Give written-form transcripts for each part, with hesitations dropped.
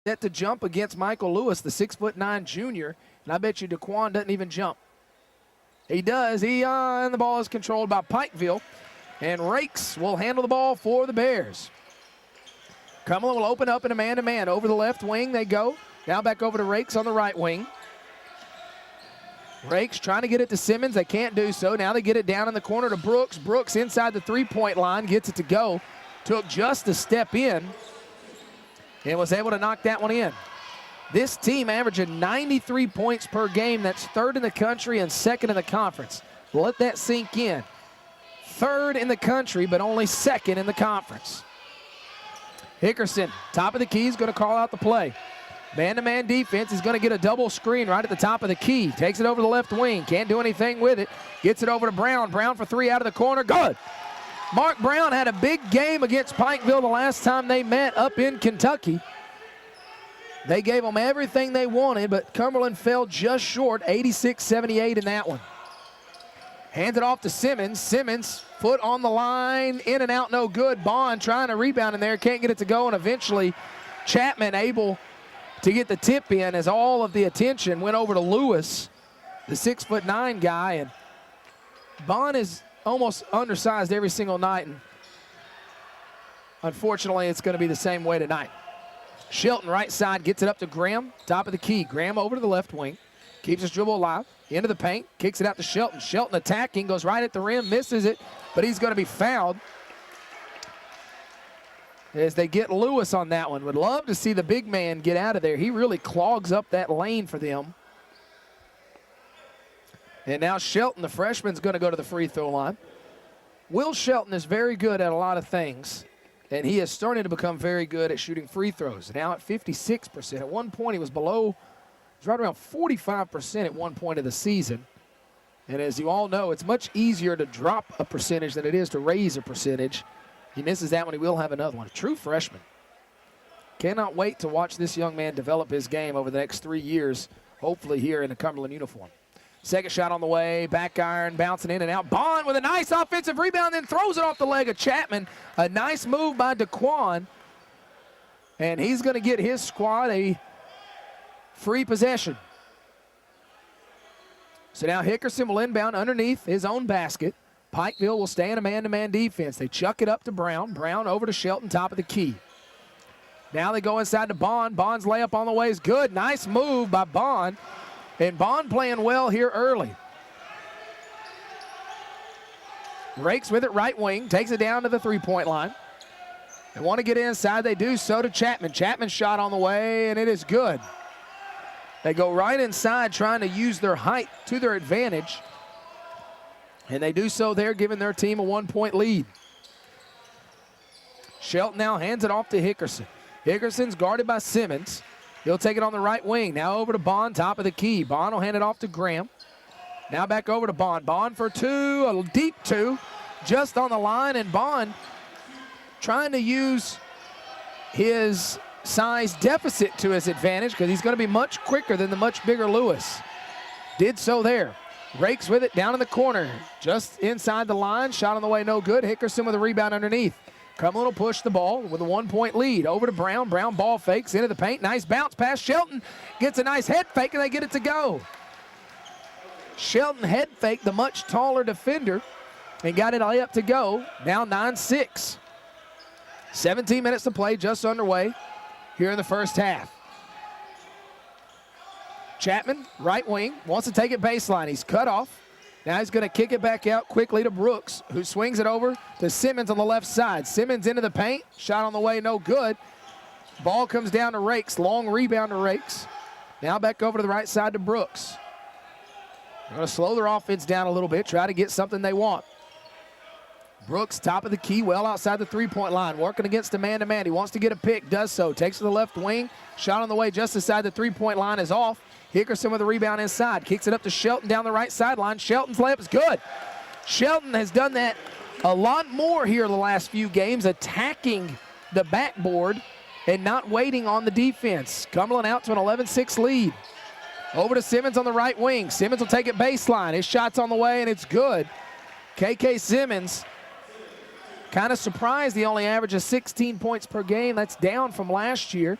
set to jump against Michael Lewis, the 6'9" junior, and I bet you Daquan doesn't even jump. He does. And the ball is controlled by Pikeville, and Rakes will handle the ball for the Bears. Cumberland will open up in a man-to-man. Over the left wing they go. Now back over to Rakes on the right wing. Rakes trying to get it to Simmons. They can't do so. Now they get it down in the corner to Brooks. Brooks inside the three-point line, gets it to go. Took just a step in and was able to knock that one in. This team averaging 93 points per game. That's third in the country and second in the conference. Let that sink in. Third in the country, but only second in the conference. Hickerson, top of the key, is going to call out the play. Man-to-man defense is going to get a double screen right at the top of the key. Takes it over the left wing. Can't do anything with it. Gets it over to Brown. Brown for three out of the corner. Good. Mark Brown had a big game against Pikeville the last time they met up in Kentucky. They gave them everything they wanted, but Cumberland fell just short, 86-78 in that one. Hands it off to Simmons. Simmons, foot on the line, in and out, no good. Bond trying to rebound in there, can't get it to go, and eventually Chapman able to get the tip in as all of the attention went over to Lewis, the 6'9" guy. And Bond is almost undersized every single night, and unfortunately it's going to be the same way tonight. Shelton right side gets it up to Graham, top of the key. Graham over to the left wing, keeps his dribble alive, into the paint, kicks it out to Shelton. Shelton attacking, goes right at the rim, misses it, but he's going to be fouled as they get Lewis on that one. Would love to see the big man get out of there. He really clogs up that lane for them. And now Shelton, the freshman's going to go to the free throw line. Will Shelton is very good at a lot of things, and he is starting to become very good at shooting free throws. Now at 56%. At one point he was below, he was right around 45% at one point of the season. And as you all know, it's much easier to drop a percentage than it is to raise a percentage. He misses that one, he will have another one. A true freshman. Cannot wait to watch this young man develop his game over the next 3 years, hopefully here in a Cumberland uniform. Second shot on the way, back iron, bouncing in and out. Bond with a nice offensive rebound, then throws it off the leg of Chapman. A nice move by Daquan. And he's going to get his squad a free possession. So now Hickerson will inbound underneath his own basket. Pikeville will stay in a man-to-man defense. They chuck it up to Brown. Brown over to Shelton, top of the key. Now they go inside to Bond. Bond's layup on the way is good. Nice move by Bond. And Bond playing well here early. Rakes with it right wing. Takes it down to the three-point line. They want to get inside. They do so to Chapman. Chapman's shot on the way, and it is good. They go right inside trying to use their height to their advantage. And they do so there, giving their team a 1-point lead. Shelton now hands it off to Hickerson. Hickerson's guarded by Simmons. He'll take it on the right wing. Now over to Bond, top of the key. Bond will hand it off to Graham. Now back over to Bond. Bond for two, a deep two, just on the line. And Bond trying to use his size deficit to his advantage because he's going to be much quicker than the much bigger Lewis. Did so there. Rakes with it down in the corner, just inside the line. Shot on the way, no good. Hickerson with a rebound underneath. Cumberland will push the ball with a 1-point lead. Over to Brown. Brown ball fakes into the paint. Nice bounce pass. Shelton gets a nice head fake, and they get it to go. Shelton head faked the much taller defender and got it layup to go. Now 9-6. 17 minutes to play, just underway here in the first half. Chapman, right wing, wants to take it baseline. He's cut off. Now he's going to kick it back out quickly to Brooks, who swings it over to Simmons on the left side. Simmons into the paint. Shot on the way, no good. Ball comes down to Rakes. Long rebound to Rakes. Now back over to the right side to Brooks. They're going to slow their offense down a little bit, try to get something they want. Brooks, top of the key, well outside the three-point line, working against a man-to-man. He wants to get a pick, does so. Takes to the left wing. Shot on the way just inside the three-point line is off. Hickerson with a rebound inside. Kicks it up to Shelton down the right sideline. Shelton's layup is good. Shelton has done that a lot more here in the last few games, attacking the backboard and not waiting on the defense. Cumberland out to an 11-6 lead. Over to Simmons on the right wing. Simmons will take it baseline. His shot's on the way, and it's good. KK Simmons kind of surprised he only averages 16 points per game. That's down from last year.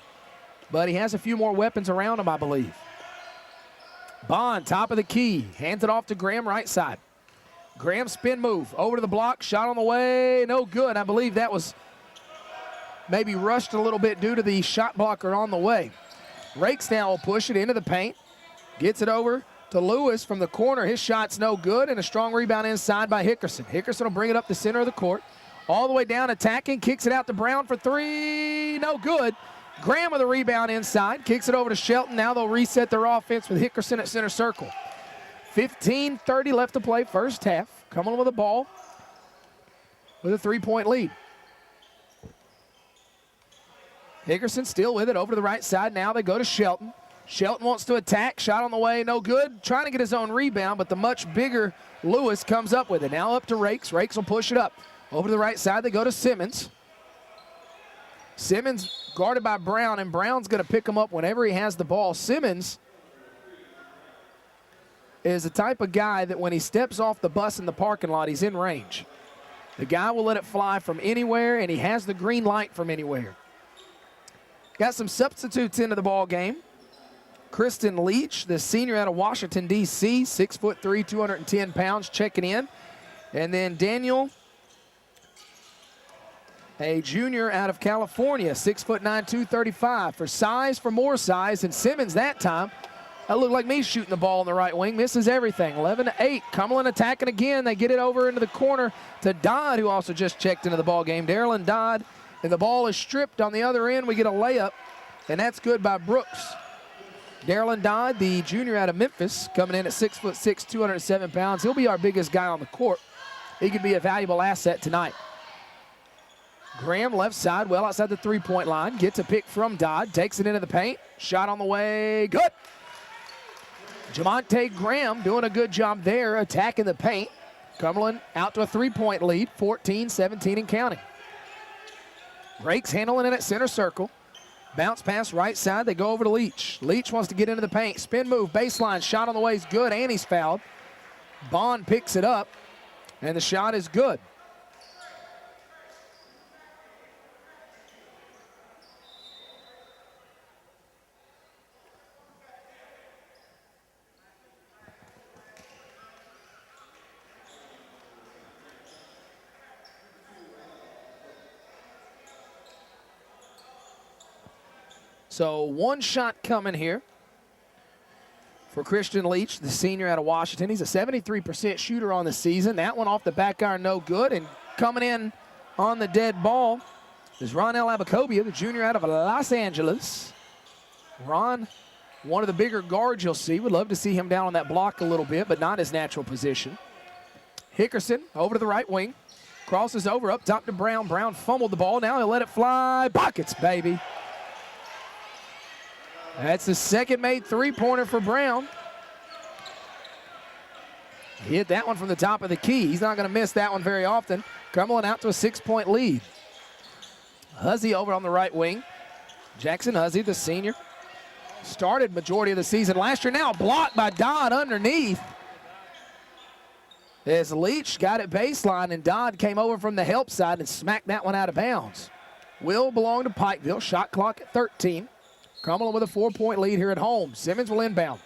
but he has a few more weapons around him, I believe. Bond, top of the key, hands it off to Graham, right side. Graham spin move, over to the block, shot on the way, no good. I believe that was maybe rushed a little bit due to the shot blocker on the way. Rakes now will push it into the paint, gets it over to Lewis from the corner. His shot's no good, and a strong rebound inside by Hickerson. Hickerson will bring it up the center of the court, all the way down attacking, kicks it out to Brown for three, no good. Graham with a rebound inside, kicks it over to Shelton. Now they'll reset their offense with Hickerson at center circle. 15:30 left to play, first half. Cumberland with the ball with a 3-point lead. Hickerson still with it, over to the right side. Now they go to Shelton. Shelton wants to attack, shot on the way, no good. Trying to get his own rebound, but the much bigger Lewis comes up with it. Now up to Rakes. Rakes will push it up. Over to the right side, they go to Simmons. Simmons guarded by Brown, and Brown's going to pick him up whenever he has the ball. Simmons is the type of guy that when he steps off the bus in the parking lot, he's in range. The guy will let it fly from anywhere, and he has the green light from anywhere. Got some substitutes into the ball game. Kristen Leach, the senior out of Washington, D.C., 6'3", 210 pounds, checking in. And then Daniel, a junior out of California, 6'9", 235. For size, for more size, and Simmons that time. That looked like me shooting the ball on the right wing. Misses everything. 11-8. Cumberland attacking again. They get it over into the corner to Dodd, who also just checked into the ball game. Darylyn Dodd, and the ball is stripped on the other end. We get a layup, and that's good by Brooks. Darylyn Dodd, the junior out of Memphis, coming in at 6'6", 207 pounds. He'll be our biggest guy on the court. He could be a valuable asset tonight. Graham left side, well outside the three-point line. Gets a pick from Dodd, takes it into the paint. Shot on the way, good. Jamonte Graham doing a good job there, attacking the paint. Cumberland out to a three-point lead, 14-17 and counting. Rakes handling it at center circle. Bounce pass right side, they go over to Leach. Leach wants to get into the paint. Spin move, baseline, shot on the way is good, and he's fouled. Bond picks it up, and the shot is good. So one shot coming here for Christian Leach, the senior out of Washington. He's a 73% shooter on the season. That one off the back iron, no good. And coming in on the dead ball is Ronell Abacobia, the junior out of Los Angeles. Ron, one of the bigger guards you'll see. Would love to see him down on that block a little bit, but not his natural position. Hickerson over to the right wing. Crosses over, up top to Brown. Brown fumbled the ball. Now he'll let it fly. Buckets, baby. That's the second made three-pointer for Brown. He hit that one from the top of the key. He's not going to miss that one very often. Cumberland out to a 6-point lead. Huzzy over on the right wing. Jackson Huzzy, the senior, started majority of the season last year. Now blocked by Dodd underneath. As Leach got it baseline, and Dodd came over from the help side and smacked that one out of bounds. Will belong to Pikeville. Shot clock at 13. Cumberland with a 4-point lead here at home. Simmons will inbound.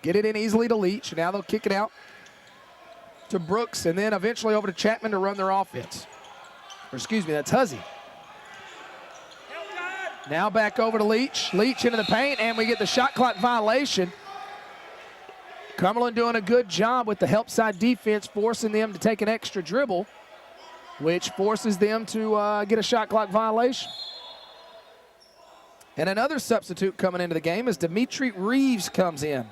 Get it in easily to Leach. Now they'll kick it out to Brooks, and then eventually over to Chapman to run their offense. Or excuse me, that's Huzzy. Now back over to Leach. Leach into the paint, and we get the shot clock violation. Cumberland doing a good job with the help side defense, forcing them to take an extra dribble, which forces them to get a shot clock violation. And another substitute coming into the game is Dimitri Reeves comes in.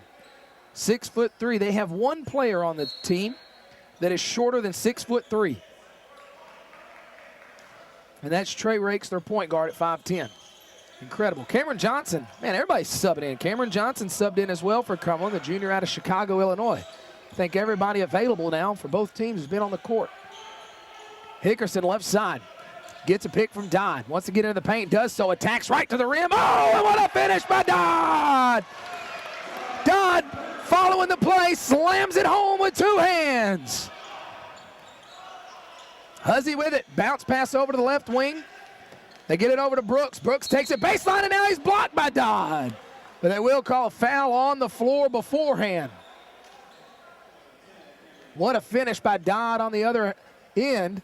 6'3". They have one player on the team that is shorter than 6'3". And that's Trey Rakes, their point guard at 5'10". Incredible. Cameron Johnson, man, everybody's subbing in. Cameron Johnson subbed in as well for Cumberland, the junior out of Chicago, Illinois. I think everybody available now for both teams has been on the court. Hickerson left side. Gets a pick from Dodd. Wants to get into the paint, does so. Attacks right to the rim. Oh, and what a finish by Dodd! Dodd following the play, slams it home with two hands. Huzzy with it. Bounce pass over to the left wing. They get it over to Brooks. Brooks takes it baseline, and now he's blocked by Dodd. But they will call a foul on the floor beforehand. What a finish by Dodd on the other end.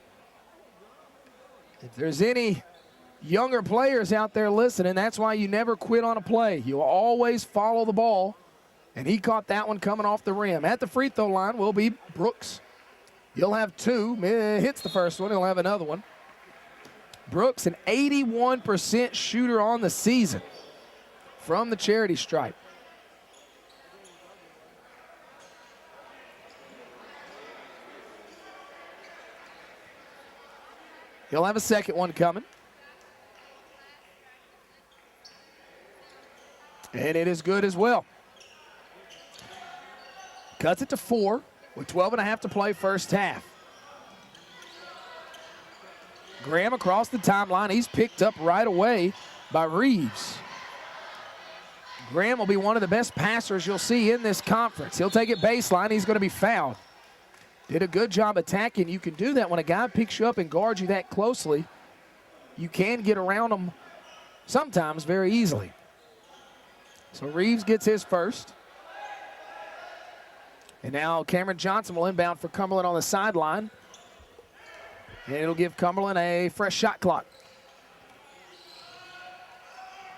If there's any younger players out there listening, that's why you never quit on a play. You always follow the ball. And he caught that one coming off the rim. At the free throw line will be Brooks. He'll have two. Hits the first one. He'll have another one. Brooks, an 81% shooter on the season from the charity stripe. He'll have a second one coming. And it is good as well. Cuts it to 4 with 12.5 to play first half. Graham across the timeline. He's picked up right away by Reeves. Graham will be one of the best passers you'll see in this conference. He'll take it baseline. He's going to be fouled. Did a good job attacking. You can do that when a guy picks you up and guards you that closely. You can get around them sometimes very easily. So Reeves gets his first. And now Cameron Johnson will inbound for Cumberland on the sideline. And it'll give Cumberland a fresh shot clock.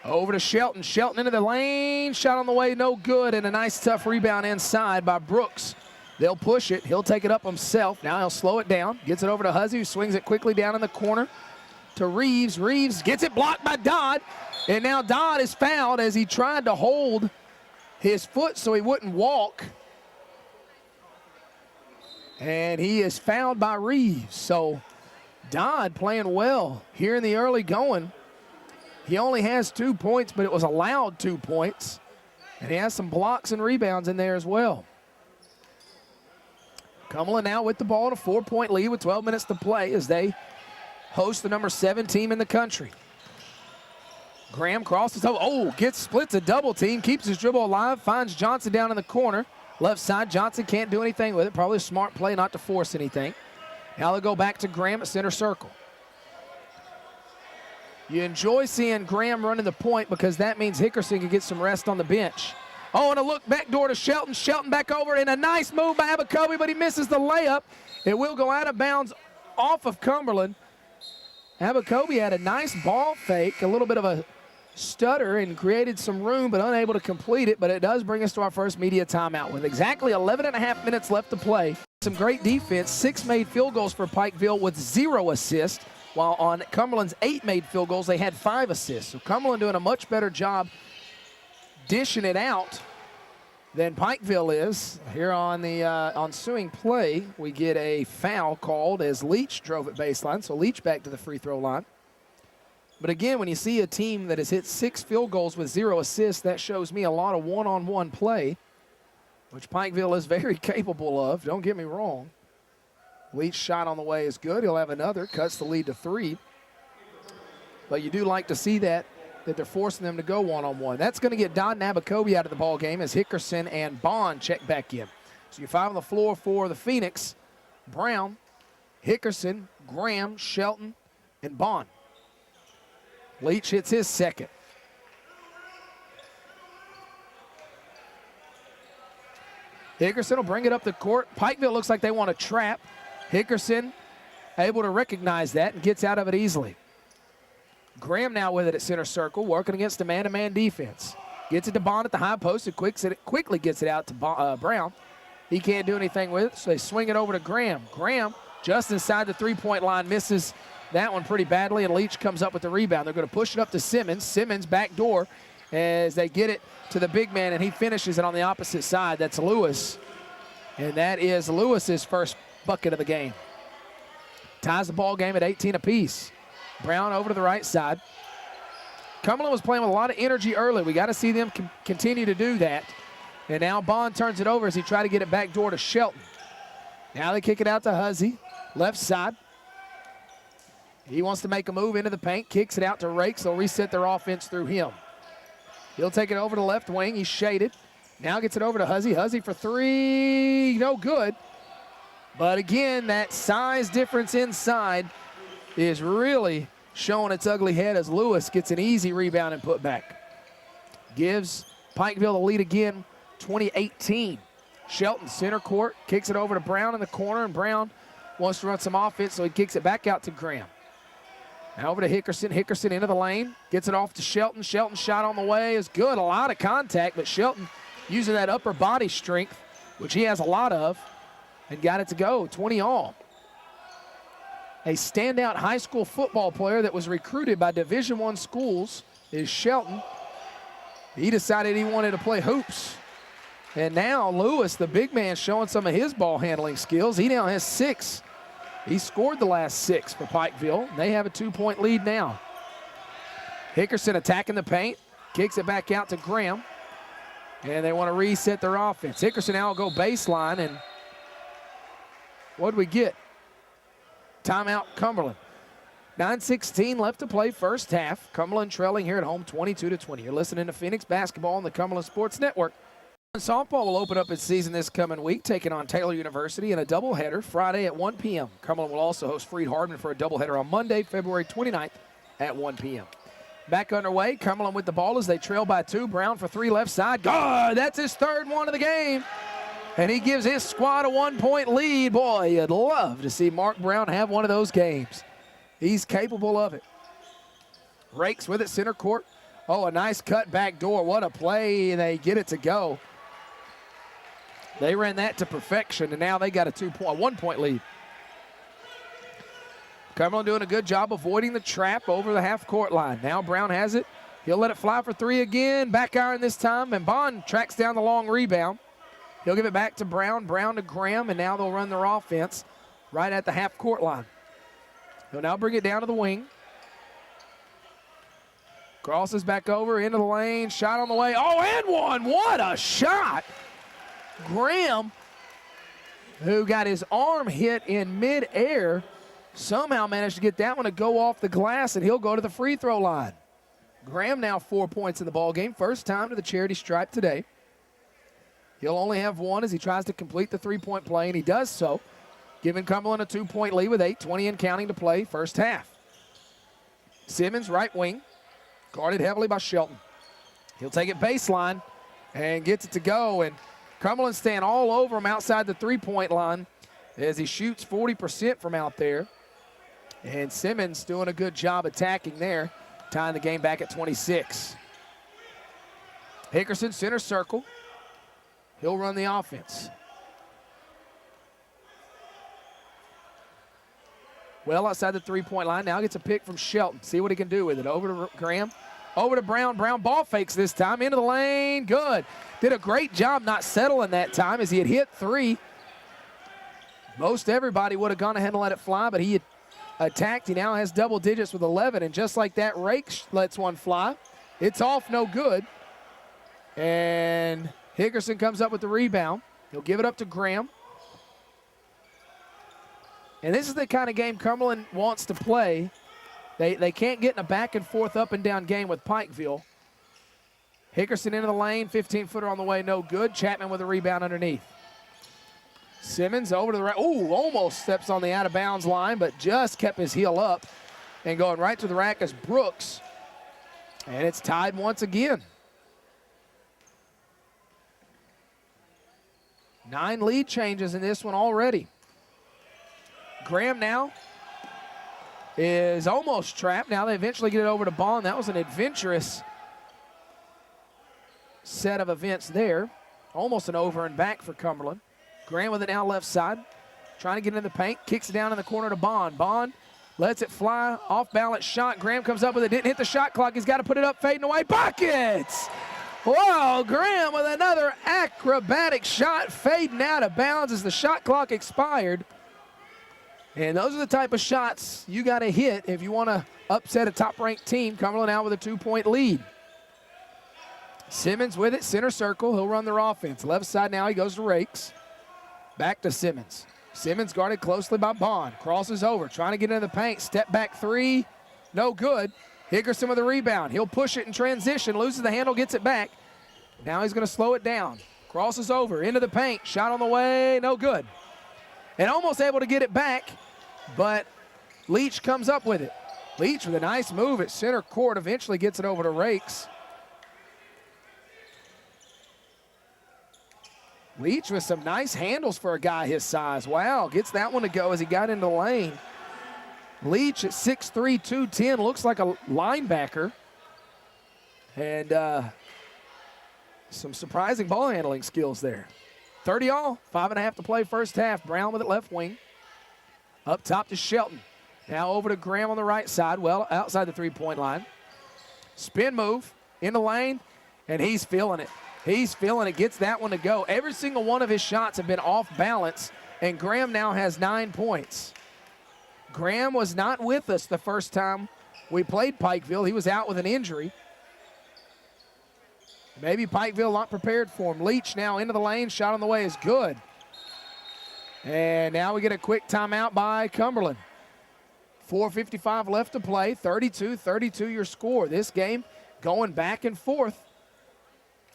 Over to Shelton. Shelton into the lane. Shot on the way, no good. And a nice tough rebound inside by Brooks. They'll push it. He'll take it up himself. Now he'll slow it down. Gets it over to Huzzy, who swings it quickly down in the corner to Reeves. Reeves gets it blocked by Dodd. And now Dodd is fouled as he tried to hold his foot so he wouldn't walk. And he is fouled by Reeves. So Dodd playing well here in the early going. He only has 2 points, but it was allowed 2 points. And he has some blocks and rebounds in there as well. Cumberland now with the ball, a 4-point lead with 12 minutes to play as they host the number 7 team in the country. Graham crosses over. Oh, splits a double team, keeps his dribble alive, finds Johnson down in the corner. Left side, Johnson can't do anything with it. Probably a smart play not to force anything. Now they'll go back to Graham at center circle. You enjoy seeing Graham running the point because that means Hickerson can get some rest on the bench. Oh, and a look back door to Shelton. Shelton back over, and a nice move by Abacoby, but he misses the layup. It will go out of bounds off of Cumberland. Abacoby had a nice ball fake, a little bit of a stutter, and created some room, but unable to complete it. But it does bring us to our first media timeout with exactly 11.5 minutes left to play. Some great defense, 6 made field goals for Pikeville with 0 assists, while on Cumberland's 8 made field goals, they had 5 assists. So Cumberland doing a much better job dishing it out than Pikeville is. Here on the ensuing play, we get a foul called as Leach drove it baseline, so Leach back to the free throw line. But again, when you see a team that has hit 6 field goals with 0 assists, that shows me a lot of one-on-one play, which Pikeville is very capable of, don't get me wrong. Leach shot on the way is good. He'll have another, cuts the lead to 3. But you do like to see that they're forcing them to go one-on-one. That's going to get Don Abacoby out of the ball game as Hickerson and Bond check back in. So you 5 on the floor for the Phoenix. Brown, Hickerson, Graham, Shelton, and Bond. Leach hits his second. Hickerson will bring it up the court. Pikeville looks like they want to trap. Hickerson able to recognize that and gets out of it easily. Graham now with it at center circle, working against a man-to-man defense. Gets it to Bond at the high post and quickly gets it out to Brown. He can't do anything with it, so they swing it over to Graham. Graham just inside the three-point line, misses that one pretty badly, and Leach comes up with the rebound. They're going to push it up to Simmons. Simmons back door as they get it to the big man, and he finishes it on the opposite side. That's Lewis, and that is Lewis's first bucket of the game. Ties the ball game at 18 apiece. Brown over to the right side. Cumberland was playing with a lot of energy early. We got to see them continue to do that. And now Bond turns it over as he tried to get it back door to Shelton. Now they kick it out to Huzzy, left side. He wants to make a move into the paint, kicks it out to Rakes. They'll reset their offense through him. He'll take it over to left wing. He's shaded. Now gets it over to Huzzy. Huzzy for 3, no good. But again, that size difference inside is really showing its ugly head as Lewis gets an easy rebound and put back. Gives Pikeville the lead again, 20-18. Shelton, center court, kicks it over to Brown in the corner, and Brown wants to run some offense, so he kicks it back out to Graham. Now over to Hickerson. Hickerson into the lane, gets it off to Shelton. Shelton shot on the way is good. A lot of contact, but Shelton using that upper body strength, which he has a lot of, and got it to go, 20 all. A standout high school football player that was recruited by Division I schools is Shelton. He decided he wanted to play hoops. And now Lewis, the big man, showing some of his ball handling skills. He now has 6. He scored the last 6 for Pikeville. They have a 2-point lead now. Hickerson attacking the paint, kicks it back out to Graham. And they want to reset their offense. Hickerson now will go baseline, and what do we get? Timeout, Cumberland. 9:16 left to play first half. Cumberland trailing here at home 22-20. You're listening to Phoenix Basketball on the Cumberland Sports Network. Softball will open up its season this coming week, taking on Taylor University in a doubleheader Friday at 1 p.m. Cumberland will also host Freed-Hardman for a doubleheader on Monday, February 29th at 1 p.m. Back underway, Cumberland with the ball as they trail by 2. Brown for 3 left side. Good! That's his 3rd one of the game. And he gives his squad a 1-point lead. Boy, you'd love to see Mark Brown have one of those games. He's capable of it. Rakes with it, center court. Oh, a nice cut back door. What a play. They get it to go. They ran that to perfection, and now they got a 1-point lead. Cumberland doing a good job avoiding the trap over the half-court line. Now Brown has it. He'll let it fly for 3 again. Back iron this time, and Bond tracks down the long rebound. He'll give it back to Brown. Brown to Graham, and now they'll run their offense right at the half-court line. He'll now bring it down to the wing. Crosses back over into the lane. Shot on the way. Oh, and one. What a shot. Graham, who got his arm hit in midair, somehow managed to get that one to go off the glass, and he'll go to the free throw line. Graham now 4 points in the ball game. First time to the charity stripe today. He'll only have 1 as he tries to complete the 3-point play, and he does so, giving Cumberland a 2-point lead with 8:20 and counting to play first half. Simmons, right wing, guarded heavily by Shelton. He'll take it baseline and gets it to go, and Cumberland staying all over him outside the 3-point line as he shoots 40% from out there. And Simmons doing a good job attacking there, tying the game back at 26. Hickerson, center circle. He'll run the offense. Well outside the 3-point line. Now gets a pick from Shelton. See what he can do with it. Over to Graham. Over to Brown. Brown ball fakes this time. Into the lane. Good. Did a great job not settling that time as he had hit 3. Most everybody would have gone ahead and let it fly, but he had attacked. He now has double digits with 11, and just like that, Rake lets one fly. It's off, no good. And Hickerson comes up with the rebound. He'll give it up to Graham. And this is the kind of game Cumberland wants to play. They can't get in a back and forth up and down game with Pikeville. Hickerson into the lane, 15-footer on the way, no good. Chapman with a rebound underneath. Simmons over to the right. Ooh, almost steps on the out-of-bounds line, but just kept his heel up and going right to the rack as Brooks. And it's tied once again. 9 lead changes in this one already. Graham now is almost trapped. Now they eventually get it over to Bond. That was an adventurous set of events there. Almost an over and back for Cumberland. Graham with it now left side. Trying to get in the paint. Kicks it down in the corner to Bond. Bond lets it fly. Off balance shot. Graham comes up with it. Didn't hit the shot clock. He's got to put it up. Fading away. Buckets! Whoa, Graham with another acrobatic shot. Fading out of bounds as the shot clock expired. And those are the type of shots you got to hit if you want to upset a top-ranked team. Cumberland out with a 2-point lead. Simmons with it, center circle. He'll run their offense. Left side now, he goes to Rakes. Back to Simmons. Simmons guarded closely by Bond. Crosses over, trying to get into the paint. Step back 3, no good. Hickerson with a rebound. He'll push it in transition, loses the handle, gets it back. Now he's going to slow it down. Crosses over, into the paint. Shot on the way, no good. And almost able to get it back, but Leach comes up with it. Leach with a nice move at center court, eventually gets it over to Rakes. Leach with some nice handles for a guy his size. Wow, gets that one to go as he got into the lane. Leach at 6'3", 210, looks like a linebacker. And some surprising ball handling skills there. 30 all, 5.5 to play first half. Brown with it left wing. Up top to Shelton. Now over to Graham on the right side, well, outside the three-point line. Spin move in the lane, and he's feeling it. He's feeling it, gets that one to go. Every single one of his shots have been off balance, and Graham now has 9 points. Graham was not with us the first time we played Pikeville. He was out with an injury. Maybe Pikeville not prepared for him. Leach now into the lane, shot on the way is good. And now we get a quick timeout by Cumberland. 4:55 left to play, 32-32 your score. This game going back and forth.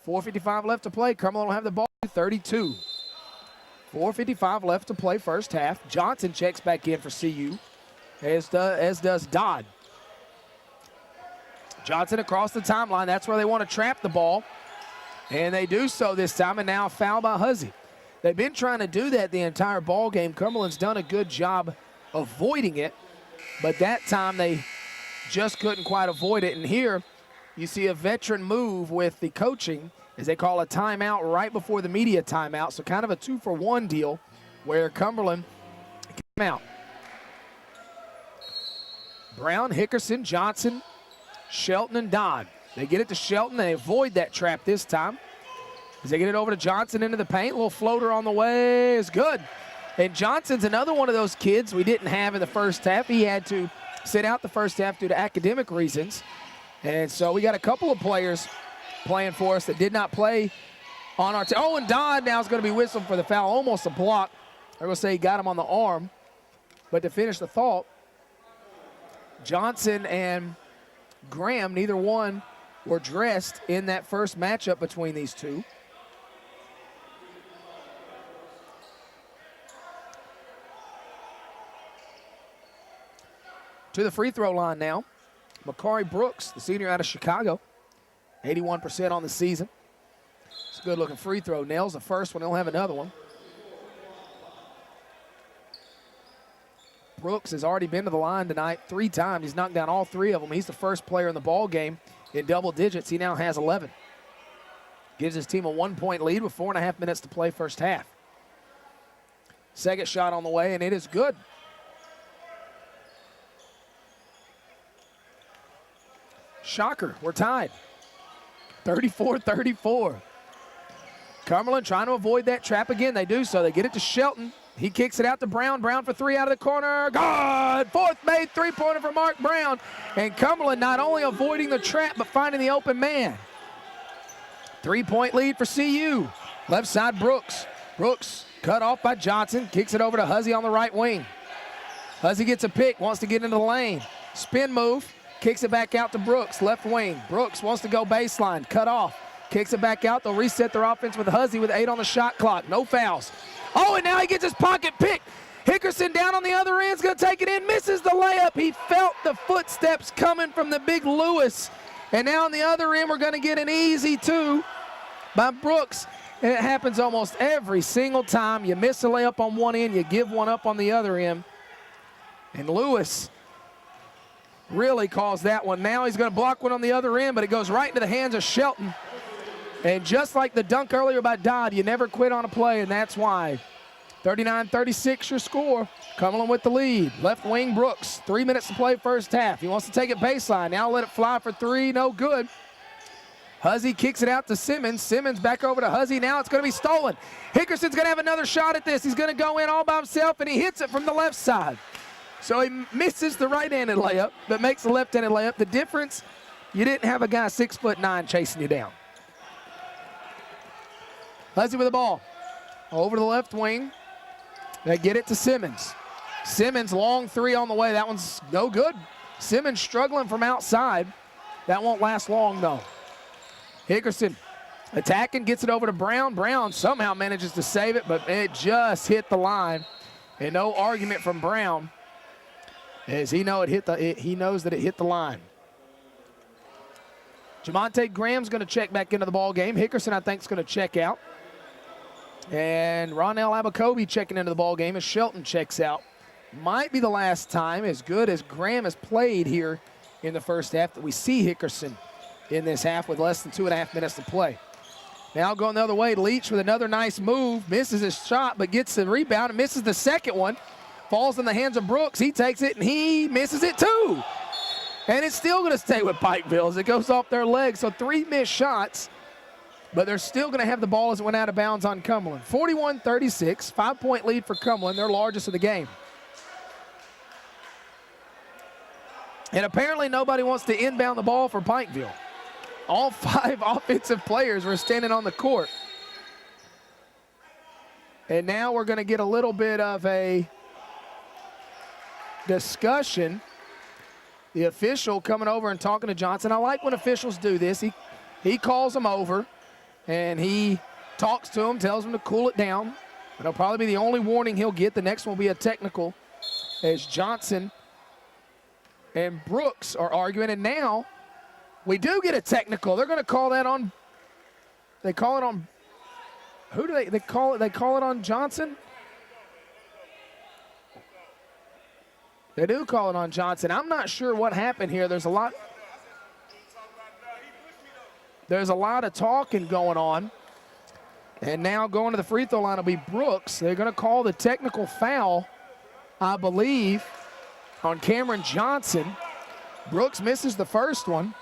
4:55 left to play. Cumberland will have the ball, 32. 4:55 left to play first half. Johnson checks back in for CU, as does Dodd. Johnson across the timeline. That's where they want to trap the ball, and they do so this time, and now a foul by Huzzy. They've been trying to do that the entire ball game. Cumberland's done a good job avoiding it, but that time they just couldn't quite avoid it. And here you see a veteran move with the coaching as they call a timeout right before the media timeout. So kind of a 2-for-1 deal where Cumberland came out. Brown, Hickerson, Johnson, Shelton, and Dodd. They get it to Shelton. They avoid that trap this time as they get it over to Johnson into the paint. A little floater on the way is good. And Johnson's another one of those kids we didn't have in the first half. He had to sit out the first half due to academic reasons. And so we got a couple of players playing for us that did not play on our team. Oh, and Dodd now is going to be whistled for the foul. Almost a block. I'm going to say he got him on the arm. But to finish the thought, Johnson and Graham, neither one were dressed in that first matchup between these two. To the free throw line now. Makari Brooks, the senior out of Chicago, 81% on the season. It's a good-looking free throw. Nails the first one. He'll have another one. Brooks has already been to the line tonight 3 times. He's knocked down all 3 of them. He's the first player in the ball game in double digits. He now has 11. Gives his team a 1-point lead with 4.5 minutes to play first half. Second shot on the way, and it is good. Shocker, we're tied. 34-34. Cumberland trying to avoid that trap again. They do so. They get it to Shelton. He kicks it out to Brown. Brown for 3 out of the corner. Good! Fourth made three-pointer for Mark Brown. And Cumberland not only avoiding the trap, but finding the open man. 3-point lead for CU. Left side, Brooks. Brooks cut off by Johnson. Kicks it over to Huzzy on the right wing. Huzzy gets a pick, wants to get into the lane. Spin move. Kicks it back out to Brooks, left wing. Brooks wants to go baseline, cut off. Kicks it back out. They'll reset their offense with Huzzy with 8 on the shot clock. No fouls. Oh, and now he gets his pocket picked. Hickerson down on the other end is going to take it in. Misses the layup. He felt the footsteps coming from the big Lewis. And now on the other end, we're going to get an easy 2 by Brooks. And it happens almost every single time. You miss a layup on one end, you give one up on the other end. And Lewis really caused that one. Now he's going to block one on the other end, but it goes right into the hands of Shelton. And just like the dunk earlier by Dodd, you never quit on a play, and that's why. 39-36 your score. Cumberland with the lead. Left wing Brooks. 3 minutes to play first half. He wants to take it baseline. Now let it fly for 3. No good. Huzzy kicks it out to Simmons. Simmons back over to Huzzy. Now it's going to be stolen. Hickerson's going to have another shot at this. He's going to go in all by himself, and he hits it from the left side. So he misses the right-handed layup, but makes the left-handed layup. The difference, you didn't have a guy 6'9" chasing you down. Huzzy with the ball. Over to the left wing. They get it to Simmons. Simmons, long 3 on the way. That one's no good. Simmons struggling from outside. That won't last long, though. Hickerson attacking, gets it over to Brown. Brown somehow manages to save it, but it just hit the line. And no argument from Brown. as he knows that it hit the line. Jamonte Graham's going to check back into the ball game. Hickerson, I think, is going to check out. And Ronell Abacoby checking into the ball game as Shelton checks out. Might be the last time, as good as Graham has played here in the first half, that we see Hickerson in this half with less than 2.5 minutes to play. Now going the other way, Leach with another nice move. Misses his shot, but gets the rebound and misses the second one. Falls in the hands of Brooks. He takes it, and he misses it too. And it's still going to stay with Pikeville as it goes off their legs. So 3 missed shots, but they're still going to have the ball as it went out of bounds on Cumberland. 41-36, 5-point lead for Cumberland, their largest of the game. And apparently nobody wants to inbound the ball for Pikeville. All 5 offensive players were standing on the court. And now we're going to get a little bit of a discussion. The official coming over and talking to Johnson. I like when officials do this. He calls them over, and he talks to them, tells them to cool it down. It'll probably be the only warning he'll get. The next one will be a technical as Johnson and Brooks are arguing. And now we do get a technical. They're going to call that on, they call it on, who do they call it? They call it on Johnson? They do call it on Johnson. I'm not sure what happened here. There's a lot of talking going on. And now going to the free throw line will be Brooks. They're going to call the technical foul, I believe, on Cameron Johnson. Brooks misses the first one.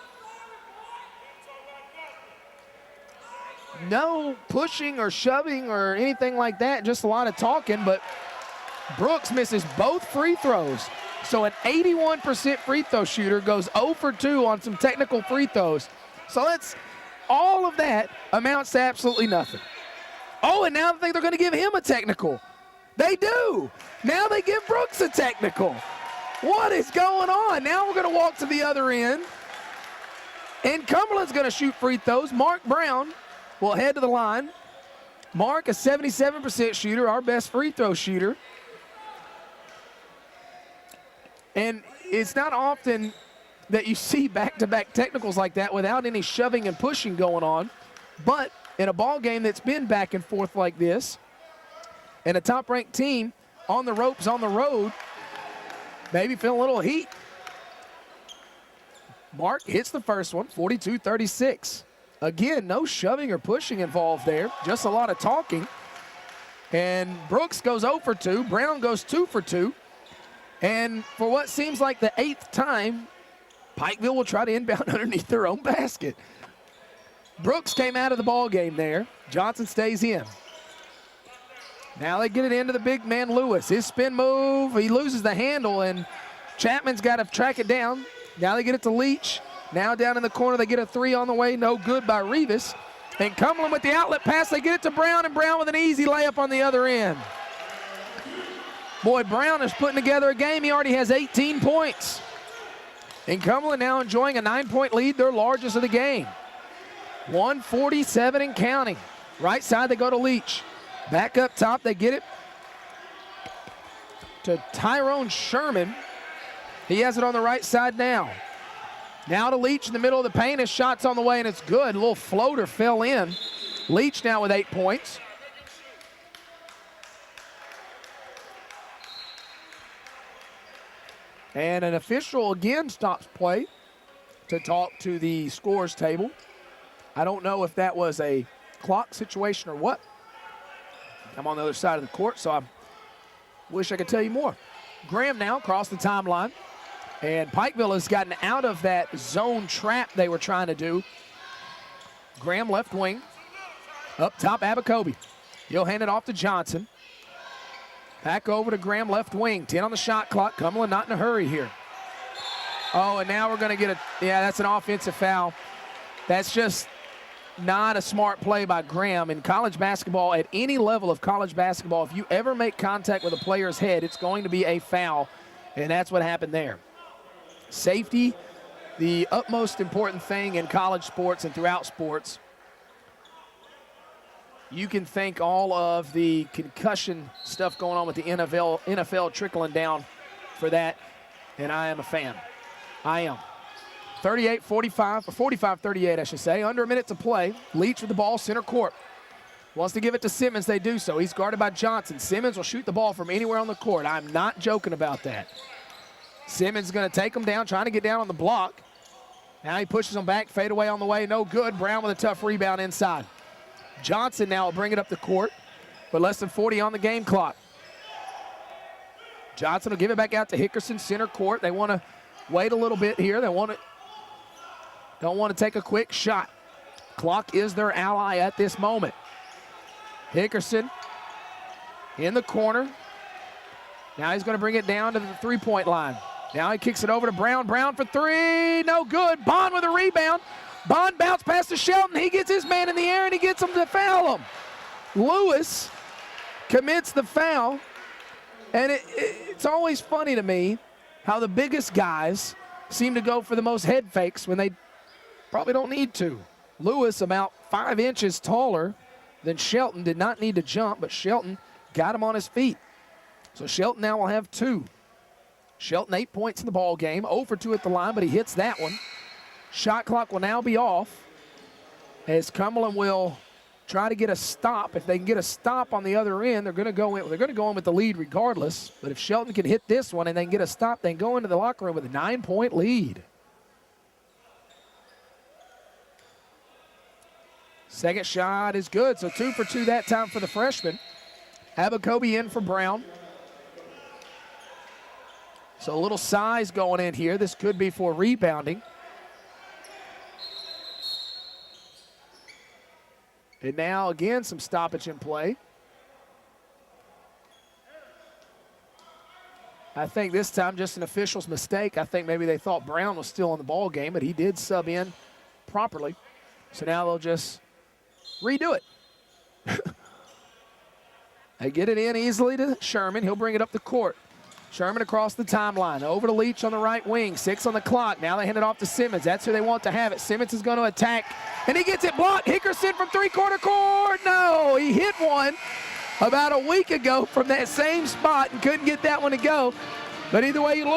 No pushing or shoving or anything like that, just a lot of talking, but Brooks misses both free throws. So an 81% free throw shooter goes 0 for 2 on some technical free throws. So all of that amounts to absolutely nothing. Oh, and now I think they're going to give him a technical. They do. Now they give Brooks a technical. What is going on? Now we're going to walk to the other end. And Cumberland's going to shoot free throws. Mark Brown will head to the line. Mark, a 77% shooter, our best free throw shooter. And it's not often that you see back-to-back technicals like that without any shoving and pushing going on. But in a ball game that's been back and forth like this, and a top-ranked team on the ropes on the road, maybe feeling a little heat. Mark hits the first one, 42-36. Again, no shoving or pushing involved there, just a lot of talking. And Brooks goes 0 for 2. Brown goes 2 for 2. And for what seems like the 8th time, Pikeville will try to inbound underneath their own basket. Brooks came out of the ball game there. Johnson stays in. Now they get it into the big man Lewis. His spin move, he loses the handle, and Chapman's got to track it down. Now they get it to Leach. Now down in the corner, they get a 3 on the way. No good by Rivas. And Cumberland with the outlet pass, they get it to Brown, and Brown with an easy layup on the other end. Boy, Brown is putting together a game. He already has 18 points. And Cumberland now enjoying a 9-point lead, their largest of the game. 147 and counting. Right side, they go to Leach. Back up top, they get it to Tyrone Sherman. He has it on the right side now. Now to Leach in the middle of the paint. His shot's on the way, and it's good. A little floater fell in. Leach now with 8 points. And an official again stops play to talk to the scores table. I don't know if that was a clock situation or what. I'm on the other side of the court, so I wish I could tell you more. Graham now across the timeline. And Pikeville has gotten out of that zone trap they were trying to do. Graham left wing. Up top, Abacoby. He'll hand it off to Johnson. Back over to Graham, left wing. 10 on the shot clock. Cumberland not in a hurry here. Oh, and now we're going to get that's an offensive foul. That's just not a smart play by Graham. In college basketball, at any level of college basketball, if you ever make contact with a player's head, it's going to be a foul, and that's what happened there. Safety, the utmost important thing in college sports and throughout sports. You can thank all of the concussion stuff going on with the NFL trickling down for that. and I am a fan. I am. 38-45, or 45-38, I should say. Under a minute to play. Leach with the ball, center court. Wants to give it to Simmons. They do so. He's guarded by Johnson. Simmons will shoot the ball from anywhere on the court. I'm not joking about that. Simmons is going to take him down, trying to get down on the block. Now he pushes him back, fade away on the way, no good. Brown with a tough rebound inside. Johnson now will bring it up the court, but less than 40 on the game clock. Johnson will give it back out to Hickerson, center court. They want to wait a little bit here. They don't want to take a quick shot. Clock is their ally at this moment. Hickerson in the corner. Now he's going to bring it down to the three-point line. Now he kicks it over to Brown. Brown for three, no good. Bond with a rebound. Bond bounced past to Shelton. He gets his man in the air and he gets him to foul him. Lewis commits the foul. And it's always funny to me how the biggest guys seem to go for the most head fakes when they probably don't need to. Lewis, about 5 inches taller than Shelton, did not need to jump, but Shelton got him on his feet. So Shelton now will have 2. Shelton 8 points in the ball game, 0 for 2 at the line, but he hits that one. Shot clock will now be off as Cumberland will try to get a stop. If they can get a stop on the other end, they're going to go in. They're going to go in with the lead regardless. But if Shelton can hit this one and they can get a stop, they can go into the locker room with a 9-point lead. Second shot is good, so 2 for 2 that time for the freshman. Abacoby in for Brown. So a little size going in here. This could be for rebounding. And now, again, some stoppage in play. I think this time just an official's mistake. I think maybe they thought Brown was still in the ball game, but he did sub in properly. So now they'll just redo it. They get it in easily to Sherman. He'll bring it up the court. Sherman across the timeline. Over to Leach on the right wing. 6 on the clock. Now they hand it off to Simmons. That's who they want to have it. Simmons is going to attack. And he gets it blocked. Hickerson from three-quarter court. No, he hit one about a week ago from that same spot and couldn't get that one to go. But either way you look.